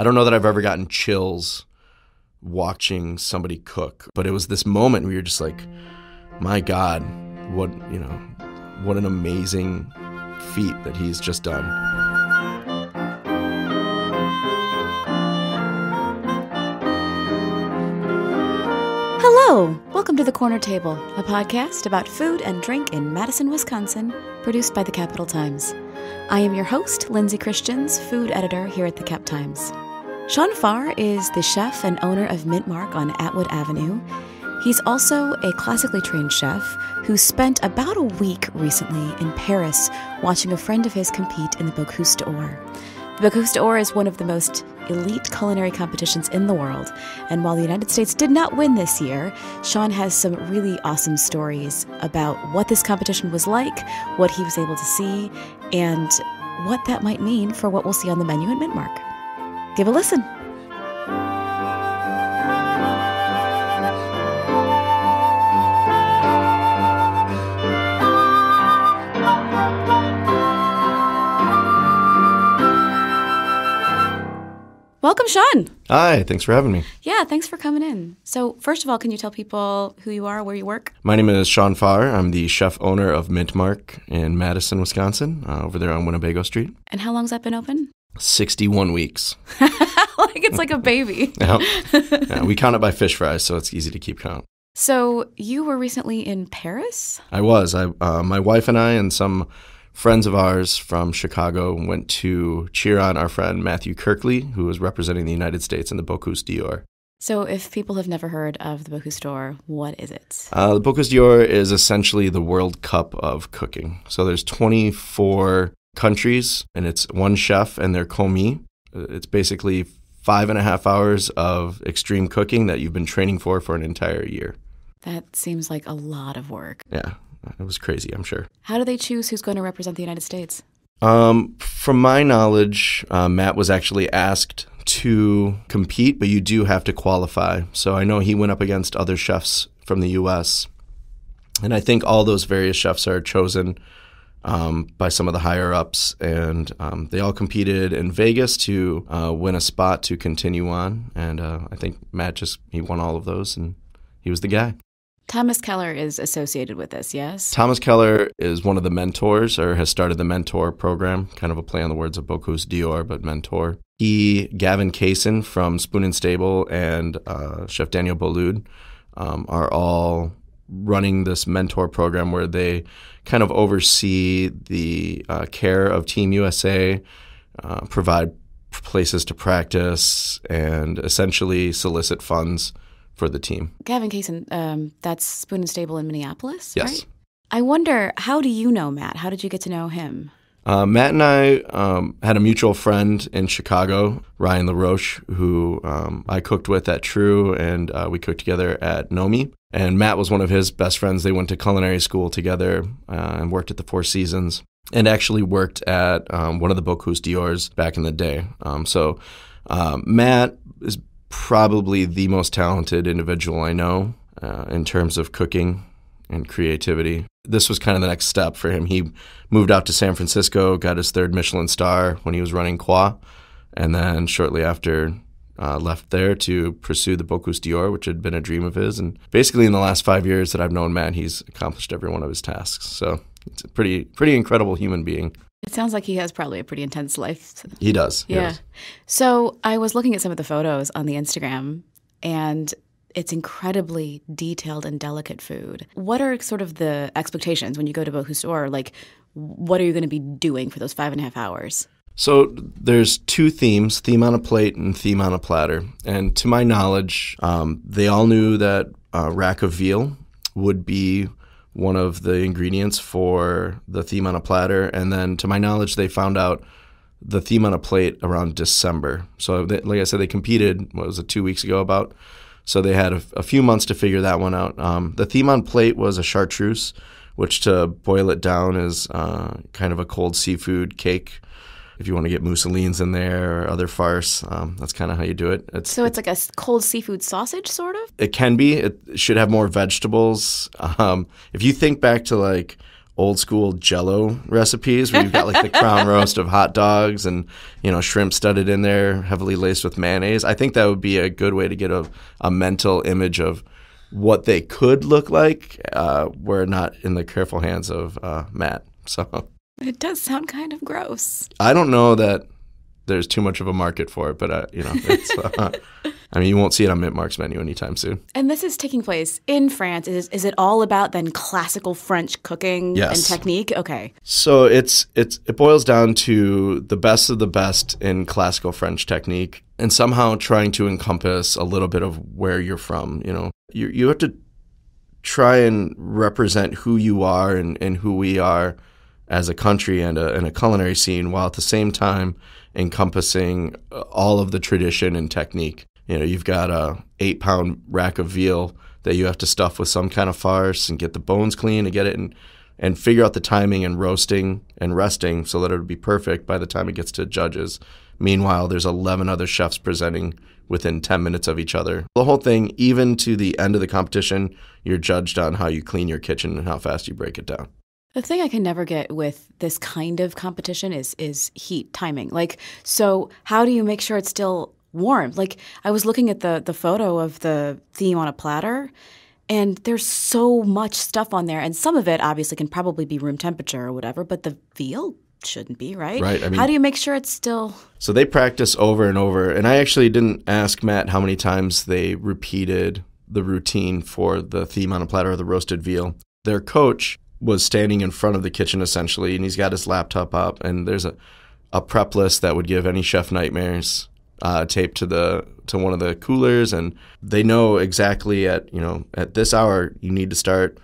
I don't know that I've ever gotten chills watching somebody cook, but it was this moment where you're just like, my God, what an amazing feat that he's just done. Hello, welcome to The Corner Table, a podcast about food and drink in Madison, Wisconsin, produced by the Capital Times. I am your host, Lindsay Christians, food editor here at the Cap Times. Sean Pharr is the chef and owner of Mint Mark on Atwood Avenue. He's also a classically trained chef who spent about a week recently in Paris watching a friend of his compete in the Bocuse d'Or. The Bocuse d'Or is one of the most elite culinary competitions in the world, and while the United States did not win this year, Sean has some really awesome stories about what this competition was like, what he was able to see, and what that might mean for what we'll see on the menu at Mint Mark. Give a listen. Welcome, Sean. Hi, thanks for having me. Yeah, thanks for coming in. So first of all, can you tell people who you are, where you work? My name is Sean Pharr. I'm the chef owner of Mint Mark in Madison, Wisconsin, over there on Winnebago Street. And how long's that been open? 61 weeks. Like it's like a baby. Yeah, we count it by fish fries, so it's easy to keep count. So you were recently in Paris? I was. My wife and I and some friends of ours from Chicago went to cheer on our friend Matthew Kirkley, who was representing the United States in the Bocuse d'Or. So if people have never heard of the Bocuse d'Or, what is it? The Bocuse d'Or is essentially the World Cup of cooking. So there's 24 countries, and it's one chef and their commis. It's basically 5.5 hours of extreme cooking that you've been training for an entire year. That seems like a lot of work. Yeah, it was crazy, I'm sure. How do they choose who's going to represent the United States? From my knowledge, Matt was actually asked to compete, but you do have to qualify. So I know he went up against other chefs from the U.S., and I think all those various chefs are chosen by some of the higher-ups, and they all competed in Vegas to win a spot to continue on, and I think Matt he won all of those, and he was the guy. Thomas Keller is associated with this, yes? Thomas Keller is one of the mentors, or has started the mentor program, kind of a play on the words of Bocuse d'Or, but mentor. Gavin Kaysen from Spoon & Stable, and Chef Daniel Boulud are all running this mentor program where they kind of oversee the care of Team U.S.A., provide places to practice, and essentially solicit funds for the team. Gavin Kaysen, that's Spoon & Stable in Minneapolis, yes. Right? I wonder, how do you know Matt? How did you get to know him? Matt and I had a mutual friend in Chicago, Ryan LaRoche, who I cooked with at True, and we cooked together at Nomi. And Matt was one of his best friends. They went to culinary school together and worked at the Four Seasons, and actually worked at one of the Bocuse d'Ors back in the day. So Matt is probably the most talented individual I know in terms of cooking and creativity. This was kind of the next step for him. He moved out to San Francisco, got his 3rd Michelin star when he was running Croix, and then shortly after left there to pursue the Bocuse d'Or, which had been a dream of his. And basically in the last 5 years that I've known Matt, he's accomplished every one of his tasks. So it's a pretty incredible human being. It sounds like he has probably a pretty intense life. He does. Yeah. So I was looking at some of the photos on the Instagram, and it's incredibly detailed and delicate food. What are sort of the expectations when you go to Bocuse d'Or? Like, what are you going to be doing for those 5.5 hours? So there's 2 themes, theme on a plate and theme on a platter. And to my knowledge, they all knew that rack of veal would be one of the ingredients for the theme on a platter. And then to my knowledge, they found out the theme on a plate around December. So like I said, they competed, 2 weeks ago about? So they had a few months to figure that one out. The theme on plate was a chartreuse, which to boil it down is kind of a cold seafood cake. If you want to get musselines in there or other farce, that's kind of how you do it. So it's like a cold seafood sausage, sort of? It can be. It should have more vegetables. If you think back to like old school Jell-O recipes where you've got like the crown roast of hot dogs and, shrimp studded in there, heavily laced with mayonnaise. I think that would be a good way to get a mental image of what they could look like. We're not in the careful hands of Matt. So it does sound kind of gross. I don't know that there's too much of a market for it, but it's. You won't see it on Mint Mark's menu anytime soon. And this is taking place in France. Is it all about then classical French cooking and technique? Okay. So it boils down to the best of the best in classical French technique, and somehow trying to encompass a little bit of where you're from. You have to try and represent who you are and who we are as a country and a culinary scene, while at the same time encompassing all of the tradition and technique. You've got a 8-pound rack of veal that you have to stuff with some kind of farce and get the bones clean to get it and figure out the timing and roasting and resting so that it would be perfect by the time it gets to judges. Meanwhile, there's 11 other chefs presenting within 10 minutes of each other. The whole thing, even to the end of the competition, you're judged on how you clean your kitchen and how fast you break it down. The thing I can never get with this kind of competition is heat timing. So how do you make sure it's still warm? I was looking at the photo of the theme on a platter, and there's so much stuff on there, and some of it obviously can probably be room temperature or whatever, but the veal shouldn't be, right? Right. How do you make sure it's still... So they practice over and over, and I actually didn't ask Matt how many times they repeated the routine for the theme on a platter of the roasted veal. Their coach was standing in front of the kitchen essentially, and he's got his laptop up, and there's a prep list that would give any chef nightmares taped to one of the coolers, and they know exactly at this hour you need to start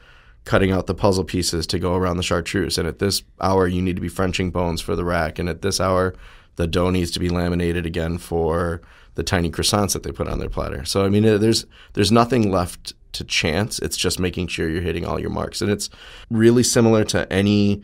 cutting out the puzzle pieces to go around the chartreuse, and at this hour you need to be Frenching bones for the rack, and at this hour the dough needs to be laminated again for the tiny croissants that they put on their platter. So there's nothing left to chance. It's just making sure you're hitting all your marks, and it's really similar to any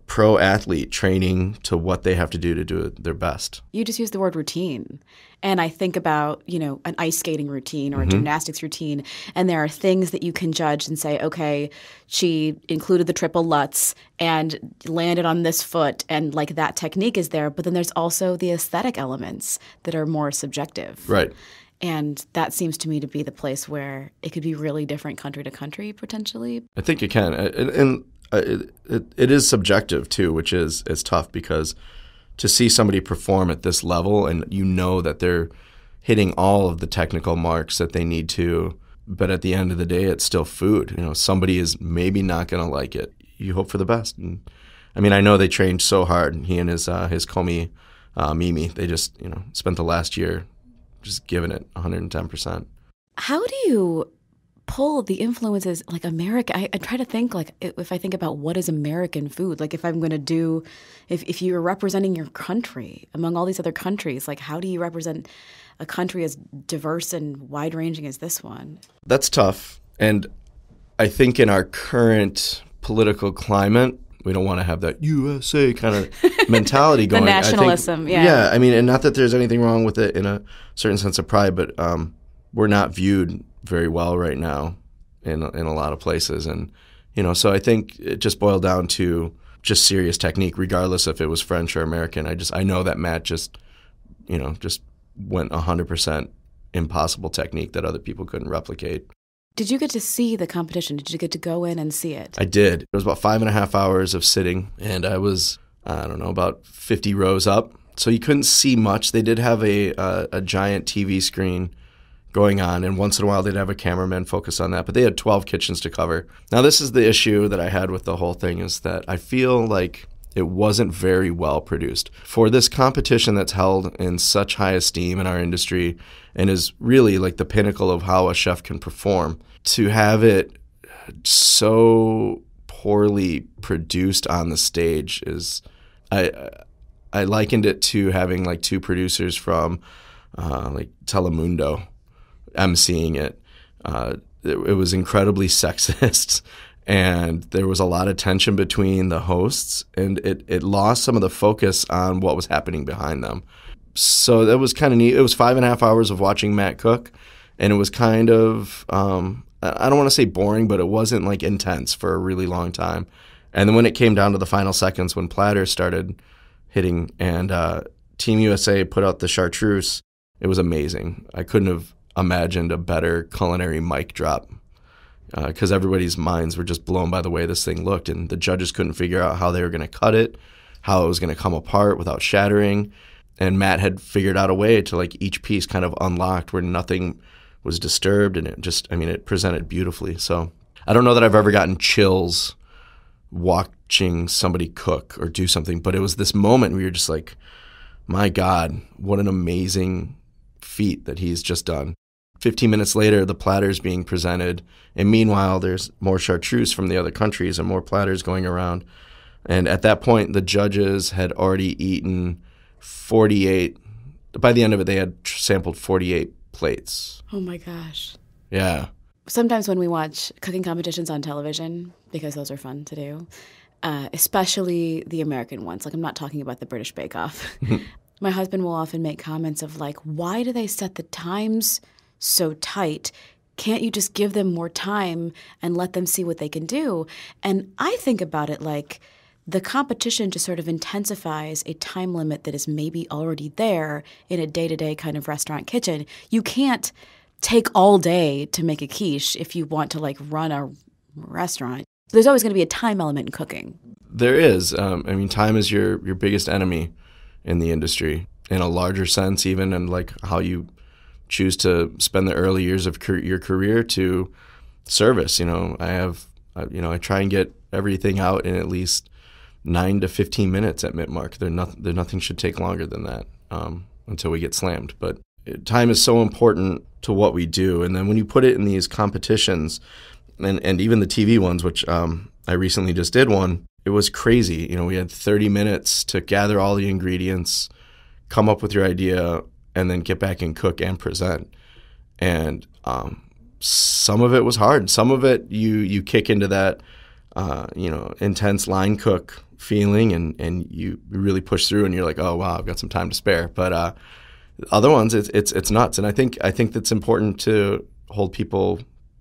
pro athlete training to what they have to do their best. You just use the word routine. And I think about, an ice skating routine or a gymnastics routine, and there are things that you can judge and say, okay, she included the triple lutz and landed on this foot, and that technique is there. But then there's also the aesthetic elements that are more subjective. Right. And that seems to me to be the place where it could be really different country to country, potentially. I think it can. And it is subjective, too, which is tough, because to see somebody perform at this level and that they're hitting all of the technical marks that they need to, but at the end of the day, it's still food. Somebody is maybe not going to like it. You hope for the best. And, I know they trained so hard. He and his commis, Mimi, they just, spent the last year just giving it 110%. How do you pull the influences America? I try to think if I think about what is American food, if I'm going to do, if you're representing your country among all these other countries, how do you represent a country as diverse and wide ranging as this one? That's tough. And I think in our current political climate, we don't want to have that USA kind of mentality going. The nationalism, Yeah, and not that there's anything wrong with it in a certain sense of pride, but we're not viewed very well right now in a lot of places. And, so I think it just boiled down to just serious technique, regardless if it was French or American. I know that Matt just went 100% impossible technique that other people couldn't replicate. Did you get to see the competition? Did you get to go in and see it? I did. It was about 5.5 hours of sitting, and I was, about 50 rows up. So you couldn't see much. They did have a giant TV screen going on, and once in a while they'd have a cameraman focus on that. But they had 12 kitchens to cover. Now, this is the issue that I had with the whole thing, is that I feel like it wasn't very well produced. For this competition that's held in such high esteem in our industry and is really the pinnacle of how a chef can perform, to have it so poorly produced on the stage is, I likened it to having two producers from Telemundo emceeing it. It was incredibly sexist. And there was a lot of tension between the hosts, and it lost some of the focus on what was happening behind them. So that was kind of neat. It was 5.5 hours of watching Matt cook, and it was kind of, I don't want to say boring, but it wasn't intense for a really long time. And then when it came down to the final seconds, when platter started hitting and Team USA put out the chartreuse, it was amazing. I couldn't have imagined a better culinary mic drop because everybody's minds were just blown by the way this thing looked, and the judges couldn't figure out how they were going to cut it, how it was going to come apart without shattering. And Matt had figured out a way to like each piece kind of unlocked where nothing was disturbed, and it presented beautifully. So I don't know that I've ever gotten chills watching somebody cook or do something, but it was this moment where you're just like, my God, what an amazing feat that he's just done. 15 minutes later, the platter's being presented, and meanwhile, there's more chartreuse from the other countries and more platters going around. And at that point, the judges had already eaten 48. By the end of it, they had sampled 48 plates. Oh my gosh. Yeah. Sometimes when we watch cooking competitions on television, because those are fun to do, especially the American ones, like I'm not talking about the British Bake Off, my husband will often make comments of like, why do they set the times so tight? Can't you just give them more time and let them see what they can do? And I think about it like the competition just sort of intensifies a time limit that is maybe already there in a day-to-day kind of restaurant kitchen. You can't take all day to make a quiche if you want to like run a restaurant. There's always going to be a time element in cooking. There is. Time is your biggest enemy in the industry in a larger sense, even in like how you choose to spend the early years of your career to service. I try and get everything out in at least 9 to 15 minutes at mid-mark. Nothing should take longer than that until we get slammed. But time is so important to what we do. And then when you put it in these competitions, and even the TV ones, which I recently just did one, it was crazy. We had 30 minutes to gather all the ingredients, come up with your idea, and then get back and cook and present. And some of it was hard. Some of it you kick into that intense line cook feeling, and you really push through, and you're like, oh wow, I've got some time to spare. But other ones, it's nuts. And I think that's important to hold people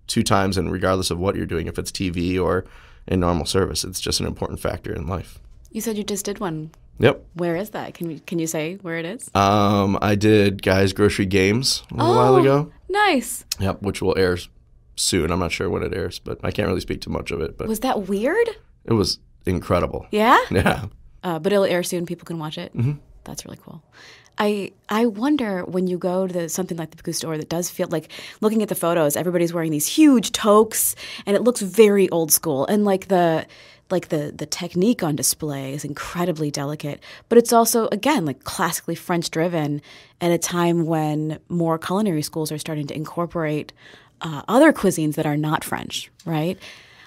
to times, and regardless of what you're doing, if it's TV or in normal service, it's just an important factor in life. You said you just did one. Yep. Where is that? Can you say where it is? I did Guy's Grocery Games a little while ago. Nice. Yep, which will air soon. I'm not sure when it airs, but I can't really speak too much of it. But was that weird? It was incredible. Yeah? Yeah. But it'll air soon. People can watch it. Mm-hmm. That's really cool. I wonder when you go to something like the Bocuse store that does feel like, looking at the photos, everybody's wearing these huge toques, and it looks very old school. And the technique on display is incredibly delicate, but it's also, again, like classically French driven at a time when more culinary schools are starting to incorporate other cuisines that are not French, right?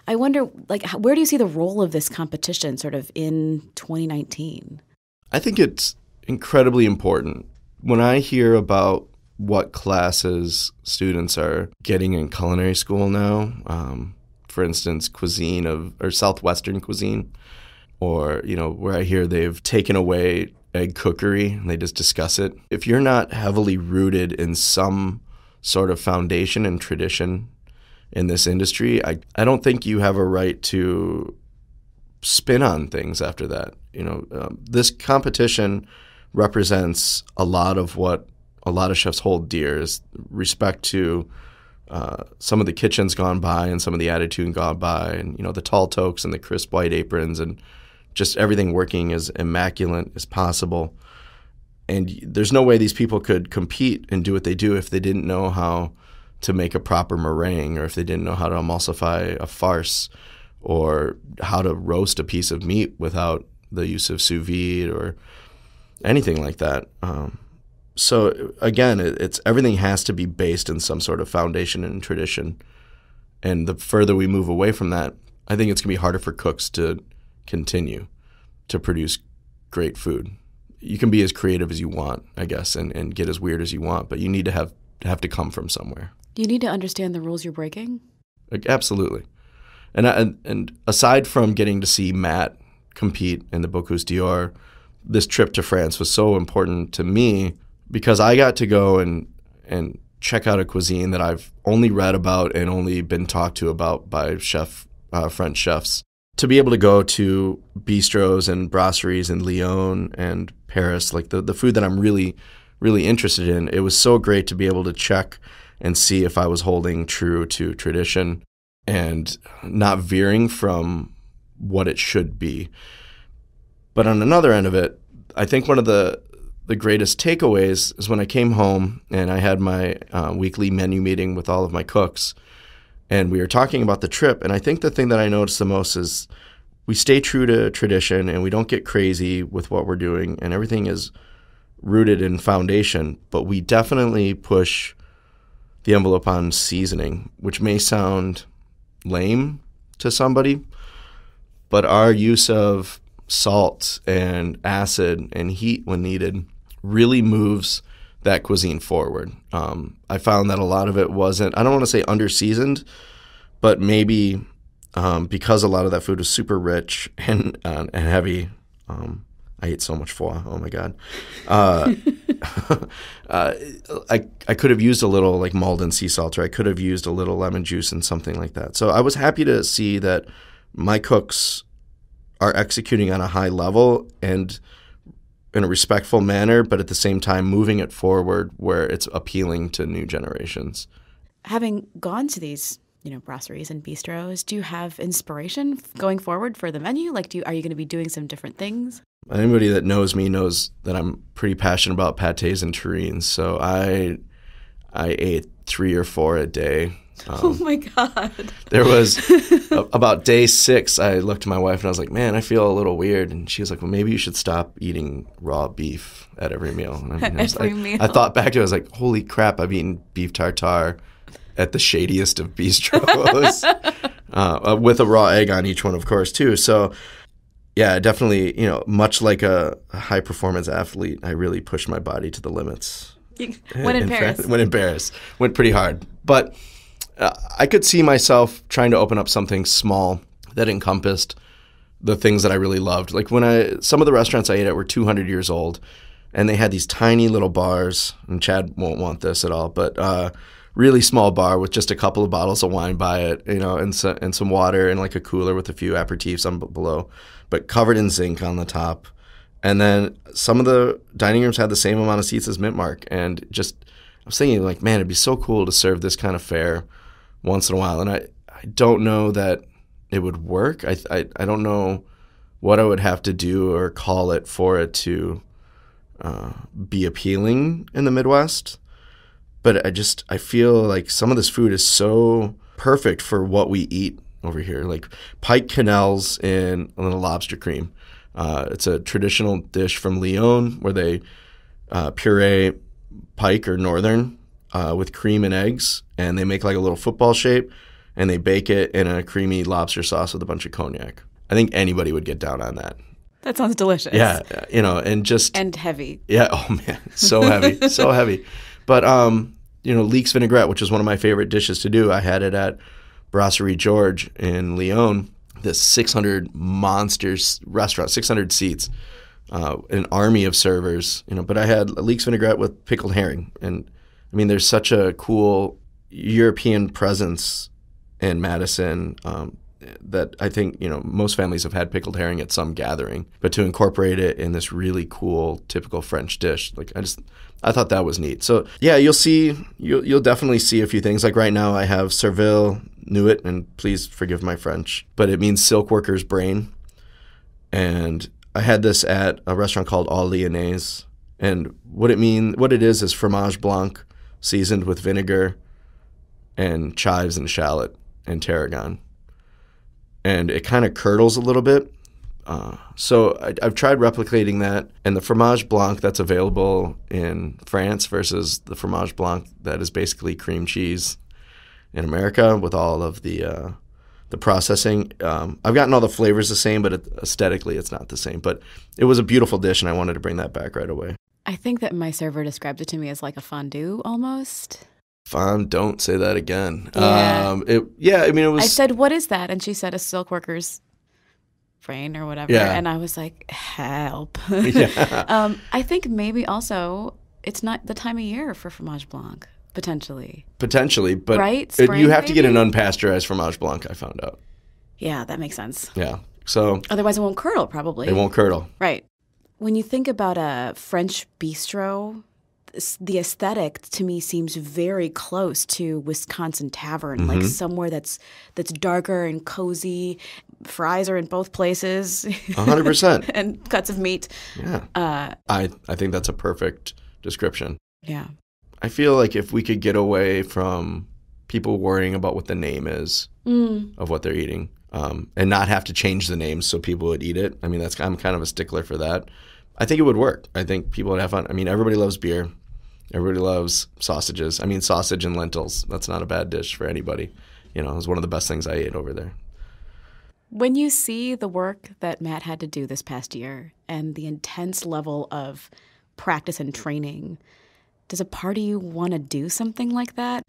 I wonder, like, where do you see the role of this competition sort of in 2019? I think it's incredibly important. When I hear about what classes students are getting in culinary school now, for instance, cuisine or Southwestern cuisine, or, where I hear they've taken away egg cookery and they just discuss it. If you're not heavily rooted in some sort of foundation and tradition in this industry, I don't think you have a right to spin on things after that. This competition represents a lot of what a lot of chefs hold dear, is respect to some of the kitchens gone by and some of the attitude gone by, and the tall toques and the crisp white aprons and just everything working as immaculate as possible. And there's no way these people could compete and do what they do if they didn't know how to make a proper meringue, or if they didn't know how to emulsify a farce, or how to roast a piece of meat without the use of sous vide or anything like that. So again, it's everything has to be based in some sort of foundation and tradition. And the further we move away from that, I think it's going to be harder for cooks to continue to produce great food. You can be as creative as you want, I guess, and get as weird as you want, but you need to have to come from somewhere. You need to understand the rules you're breaking? Absolutely. And aside from getting to see Matt compete in the Bocuse d'Or, this trip to France was so important to me because I got to go and check out a cuisine that I've only read about and only been talked to about by French chefs. to be able to go to bistros and brasseries in Lyon and Paris, like the food that I'm really, really interested in, it was so great to be able to check and see if I was holding true to tradition and not veering from what it should be. But on another end of it, I think one of the greatest takeaways is when I came home and I had my weekly menu meeting with all of my cooks, and we were talking about the trip. And I think the thing that I noticed the most is we stay true to tradition and we don't get crazy with what we're doing, and everything is rooted in foundation, but we definitely push the envelope on seasoning, which may sound lame to somebody, but our use of salt and acid and heat when needed really moves that cuisine forward. I found that a lot of it wasn't, I don't want to say under-seasoned, but maybe because a lot of that food was super rich and heavy. I ate so much pho. Oh, my God. I could have used a little like Malden sea salt, or I could have used a little lemon juice and something like that. So I was happy to see that my cooks are executing on a high level and in a respectful manner, but at the same time moving it forward where it's appealing to new generations. Having gone to these, brasseries and bistros, do you have inspiration going forward for the menu? Like, are you going to be doing some different things? Anybody that knows me knows that I'm pretty passionate about pâtés and terrines, so I ate 3 or 4 a day. Oh, my God. There was about day 6, I looked at my wife and I was like, man, I feel a little weird. And she was like, well, maybe you should stop eating raw beef at every meal. And I thought back to it, I was like, holy crap, I've eaten beef tartare at the shadiest of bistros with a raw egg on each one, of course, too. So, yeah, definitely, much like a high-performance athlete, I really pushed my body to the limits. When in Paris. When in Paris. Went pretty hard. But I could see myself trying to open up something small that encompassed the things that I really loved. Like some of the restaurants I ate at were 200 years old, and they had these tiny little bars, and Chad won't want this at all, but really small bar with just a couple of bottles of wine by it, and some water and like a cooler with a few aperitifs on below, but covered in zinc on the top. And then some of the dining rooms had the same amount of seats as Mint Mark, and just I was thinking like, man, it'd be so cool to serve this kind of fare once in a while. And I don't know that it would work. I don't know what I would have to do or call it for it to be appealing in the Midwest. But I feel like some of this food is so perfect for what we eat over here. Like pike quenelles in a little lobster cream. It's a traditional dish from Lyon where they puree pike or northern with cream and eggs, and they make like a little football shape, and they bake it in a creamy lobster sauce with a bunch of cognac. I think anybody would get down on that. That sounds delicious. Yeah, and heavy. Yeah, oh man, so heavy, so heavy. But leeks vinaigrette, which is one of my favorite dishes to do. I had it at Brasserie George in Lyon. This 600 monsters restaurant, 600 seats, an army of servers. But I had leeks vinaigrette with pickled herring, and I mean, there's such a cool European presence in Madison that I think, most families have had pickled herring at some gathering, but to incorporate it in this really cool, typical French dish, I thought that was neat. So yeah, you'll definitely see a few things. Like right now I have Cerville Nuit, and please forgive my French, but it means silk worker's brain. And I had this at a restaurant called All Lyonnaise. And what it is fromage blanc seasoned with vinegar and chives and shallot and tarragon. And it kind of curdles a little bit. So I've tried replicating that. And the fromage blanc that's available in France versus the fromage blanc that is basically cream cheese in America with all of the processing. I've gotten all the flavors the same, but aesthetically it's not the same. But it was a beautiful dish, and I wanted to bring that back right away. I think that my server described it to me as like a fondue almost. Don't say that again. Yeah. It was. I said, what is that? And she said a silk worker's brain or whatever. Yeah. And I was like, help. Yeah. I think maybe also it's not the time of year for fromage blanc, potentially. Potentially, but right? You have maybe? to get an unpasteurized fromage blanc, I found out. Yeah, that makes sense. Yeah. So otherwise it won't curdle, probably. It won't curdle. Right. When you think about a French bistro, the aesthetic to me seems very close to Wisconsin tavern, like somewhere that's darker and cozy. Fries are in both places. 100%. And cuts of meat. Yeah. I think that's a perfect description. Yeah. I feel like if we could get away from people worrying about what the name is of what they're eating, and not have to change the name so people would eat it. I mean, I'm kind of a stickler for that. I think it would work. I think people would have fun. I mean, everybody loves beer. Everybody loves sausages. I mean, sausage and lentils. That's not a bad dish for anybody. It was one of the best things I ate over there. When you see the work that Matt had to do this past year and the intense level of practice and training, does a part of you want to do something like that?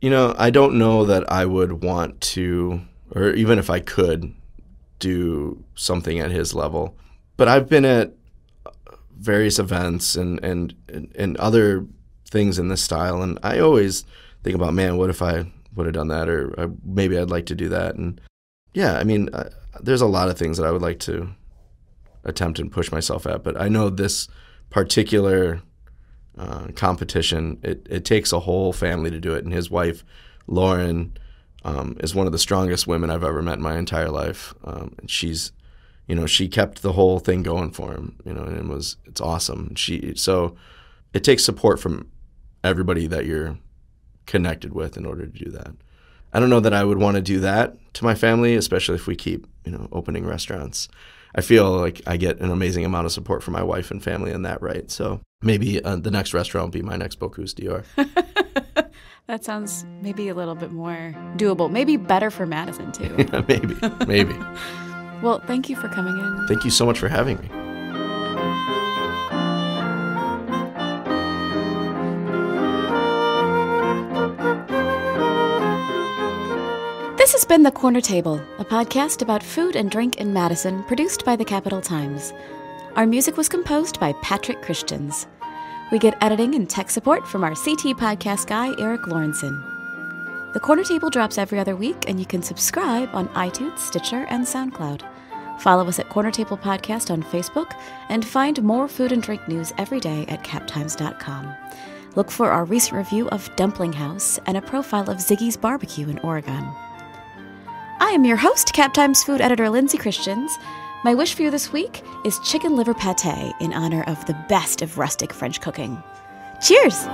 I don't know that I would want to, or even if I could, do something at his level. But I've been at various events and other things in this style, and I always think about, man, what if I would have done that, or maybe I'd like to do that. And yeah, I mean, there's a lot of things that I would like to attempt and push myself at, but I know this particular competition, it takes a whole family to do it, and his wife, Lauren, is one of the strongest women I've ever met in my entire life, and she's, she kept the whole thing going for him, and it's awesome. So it takes support from everybody that you're connected with in order to do that. I don't know that I would want to do that to my family, especially if we keep, opening restaurants. I feel like I get an amazing amount of support from my wife and family in that, right? So maybe the next restaurant will be my next Bocuse d'Or. That sounds maybe a little bit more doable. Maybe better for Madison, too. Yeah, maybe. Well, thank you for coming in. Thank you so much for having me. This has been The Corner Table, a podcast about food and drink in Madison, produced by the Capital Times. Our music was composed by Patrick Christians. We get editing and tech support from our CT podcast guy, Eric Lawrenson. The Corner Table drops every other week, and you can subscribe on iTunes, Stitcher, and SoundCloud. Follow us at Corner Table Podcast on Facebook, and find more food and drink news every day at captimes.com. Look for our recent review of Dumpling House and a profile of Ziggy's Barbecue in Oregon. I am your host, Cap Times food editor Lindsay Christians. My wish for you this week is chicken liver pate in honor of the best of rustic French cooking. Cheers!